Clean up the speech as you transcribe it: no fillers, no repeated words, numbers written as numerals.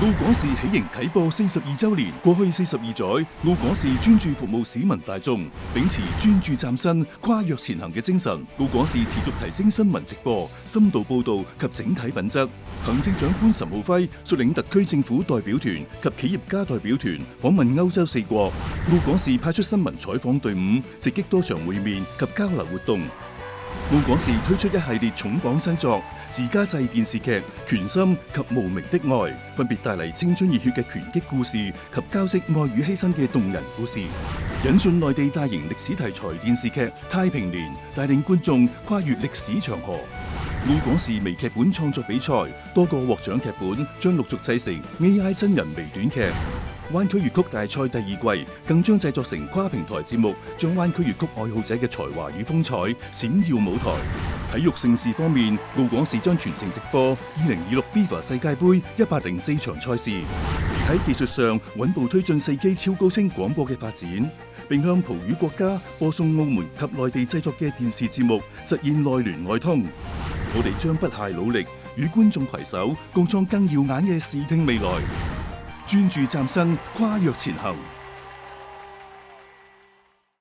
澳廣視喜迎啟播42週年，過去42載，澳廣視專注服務市民大眾，秉持專注嶄新、跨越前行嘅精神。澳廣視持續提升新聞直播、深度報導及整體品質。行政長官岑浩輝率領特區政府代表團及企業家代表團訪問歐洲4國。澳廣視派出新聞採訪隊伍，直擊多場會面及交流活動。澳廣視推出一系列重磅新作，自家製電視劇《權心》及《無名的愛》，分別帶嚟青春熱血嘅拳擊故事及交織愛與犧牲嘅動人故事。引進內地大型歷史題材電視劇《太平年》，帶領觀眾跨越歷史長河。澳廣視微劇本創作比賽，多個獲獎劇本將陸續製成 AI 真人微短劇。灣區粵曲大賽第2季更將製作成跨平台節目，將灣區粵曲愛好者嘅才華與風采閃耀舞台。體育盛事方面，澳廣視將全程直播2026 FIFA 世界盃104場賽事，而喺技術上穩步推進4K 超高清廣播嘅發展，並向葡語國家播送澳門及內地製作嘅電視節目，實現內聯外通。我哋將不懈努力，與觀眾攜手，共創更耀眼嘅視聽未來。專注嶄新，跨越前行。